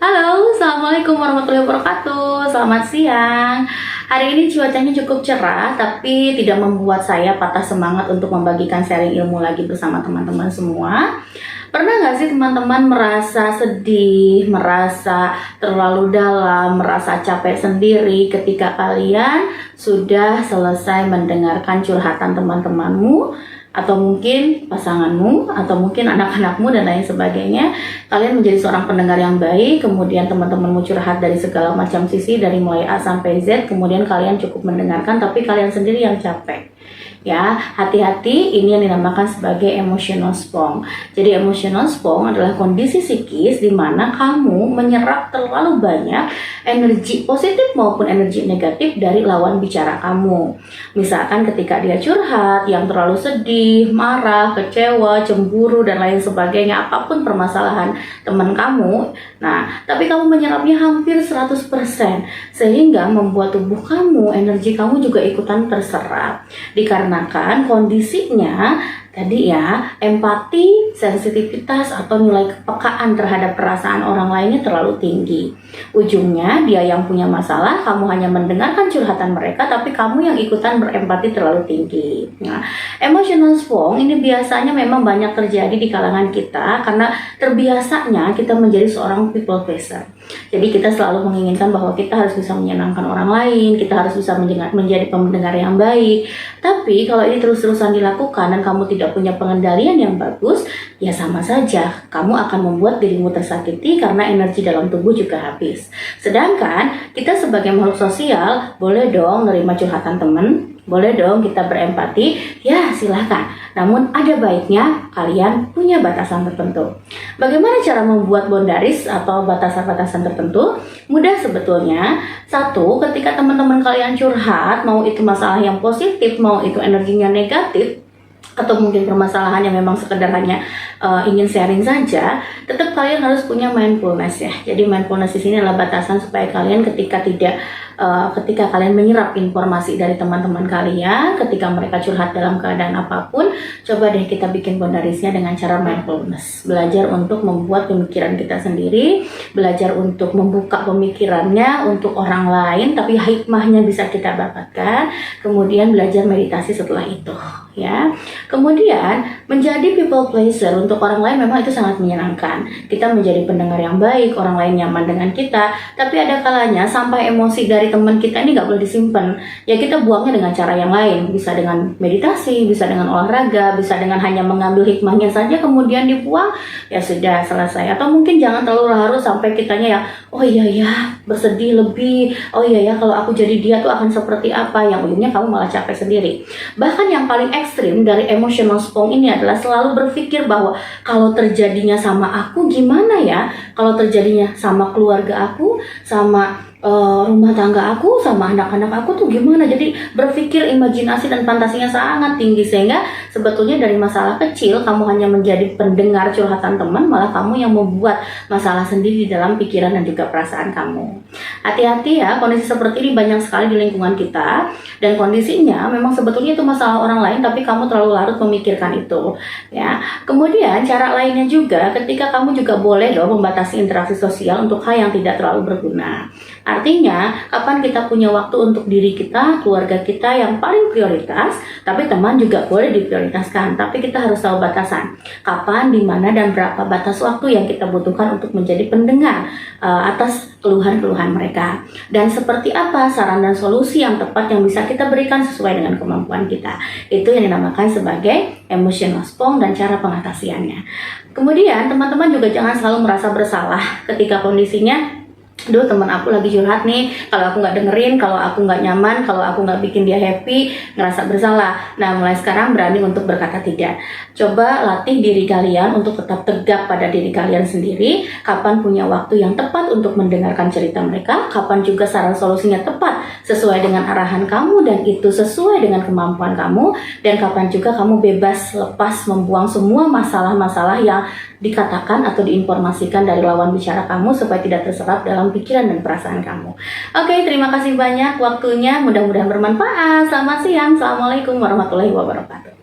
Halo, Assalamualaikum warahmatullahi wabarakatuh. Selamat siang. Hari ini cuacanya cukup cerah, tapi tidak membuat saya patah semangat untuk membagikan sharing ilmu lagi bersama teman-teman semua. Pernah nggak sih teman-teman merasa sedih, merasa terlalu dalam, merasa capek sendiri ketika kalian sudah selesai mendengarkan curhatan teman-temanmu, atau mungkin pasanganmu, atau mungkin anak-anakmu dan lain sebagainya. Kalian menjadi seorang pendengar yang baik, kemudian teman-temanmu curhat dari segala macam sisi, dari mulai A sampai Z, kemudian kalian cukup mendengarkan, tapi kalian sendiri yang capek. Ya, hati-hati, ini yang dinamakan sebagai emotional spong. Jadi emotional spong adalah kondisi psikis di mana kamu menyerap terlalu banyak energi positif maupun energi negatif dari lawan bicara kamu. Misalkan ketika dia curhat yang terlalu sedih, marah, kecewa, cemburu dan lain sebagainya, apapun permasalahan teman kamu. Nah, tapi kamu menyerapnya hampir 100%, sehingga membuat tubuh kamu, energi kamu juga ikutan terserap. Dikarenakan kondisinya tadi ya, empati, sensitivitas atau nilai kepekaan terhadap perasaan orang lainnya terlalu tinggi. Ujungnya dia yang punya masalah, kamu hanya mendengarkan curhatan mereka, tapi kamu yang ikutan berempati terlalu tinggi. Nah, emotional spong ini biasanya memang banyak terjadi di kalangan kita karena terbiasanya kita menjadi seorang people pleaser. Jadi kita selalu menginginkan bahwa kita harus bisa menyenangkan orang lain, kita harus bisa menjadi pendengar yang baik. Tapi kalau ini terus-terusan dilakukan dan kamu tidak punya pengendalian yang bagus, ya sama saja kamu akan membuat dirimu tersakiti karena energi dalam tubuh juga habis. Sedangkan kita sebagai makhluk sosial boleh dong nerima curhatan teman, boleh dong kita berempati, ya silahkan. Namun ada baiknya kalian punya batasan tertentu. Bagaimana cara membuat boundaries atau batasan-batasan tertentu? Mudah sebetulnya. Satu, ketika teman-teman kalian curhat, mau itu masalah yang positif, mau itu energinya negatif, atau mungkin permasalahan yang memang sekedar hanya ingin sharing saja, tetap kalian harus punya mindfulness ya. Jadi mindfulness di sini adalah batasan supaya kalian ketika kalian menyerap informasi dari teman-teman kalian, ketika mereka curhat dalam keadaan apapun, coba deh kita bikin boundariesnya dengan cara mindfulness. Belajar untuk membuat pemikiran kita sendiri, belajar untuk membuka pemikirannya untuk orang lain, tapi hikmahnya bisa kita dapatkan. Kemudian belajar meditasi setelah itu, ya. Kemudian menjadi people pleaser untuk orang lain memang itu sangat menyenangkan. Kita menjadi pendengar yang baik, orang lain nyaman dengan kita, tapi ada kalanya sampai emosi dari teman kita ini nggak boleh disimpan. Ya kita buangnya dengan cara yang lain, bisa dengan meditasi, bisa dengan olahraga, bisa dengan hanya mengambil hikmahnya saja kemudian dibuang, ya sudah selesai. Atau mungkin jangan terlalu larut sampai kitanya ya, oh iya ya bersedih lebih, oh iya ya kalau aku jadi dia tuh akan seperti apa, yang ujungnya kamu malah capek sendiri. Bahkan yang paling ekstrim dari emotional spong ini adalah selalu berpikir bahwa kalau terjadinya sama aku gimana ya, kalau terjadinya sama keluarga aku, sama rumah tangga aku, sama anak-anak aku tuh gimana. Jadi berpikir imajinasi dan fantasinya sangat tinggi, sehingga sebetulnya dari masalah kecil kamu hanya menjadi pendengar curhatan teman, malah kamu yang membuat masalah sendiri di dalam pikiran dan juga perasaan kamu. Hati-hati ya, kondisi seperti ini banyak sekali di lingkungan kita, dan kondisinya memang sebetulnya itu masalah orang lain, tapi kamu terlalu larut memikirkan itu ya. Kemudian cara lainnya juga, ketika kamu juga boleh loh membatasi interaksi sosial untuk hal yang tidak terlalu berguna. Artinya, kapan kita punya waktu untuk diri kita, keluarga kita yang paling prioritas, tapi teman juga boleh diprioritaskan. Tapi kita harus tahu batasan. Kapan, di mana, dan berapa batas waktu yang kita butuhkan untuk menjadi pendengar atas keluhan-keluhan mereka. Dan seperti apa saran dan solusi yang tepat yang bisa kita berikan sesuai dengan kemampuan kita. Itu yang dinamakan sebagai emotional spong dan cara pengatasiannya. Kemudian, teman-teman juga jangan selalu merasa bersalah ketika kondisinya, duh teman aku lagi curhat nih, kalau aku nggak dengerin, kalau aku nggak nyaman, kalau aku nggak bikin dia happy, ngerasa bersalah. Nah mulai sekarang berani untuk berkata tidak. Coba latih diri kalian untuk tetap tegak pada diri kalian sendiri. Kapan punya waktu yang tepat untuk mendengarkan cerita mereka, kapan juga saran solusinya tepat sesuai dengan arahan kamu dan itu sesuai dengan kemampuan kamu, dan kapan juga kamu bebas lepas membuang semua masalah-masalah yang dikatakan atau diinformasikan dari lawan bicara kamu supaya tidak terserap dalam pikiran dan perasaan kamu. Oke, terima kasih banyak waktunya, mudah-mudahan bermanfaat. Selamat siang, Assalamualaikum warahmatullahi wabarakatuh.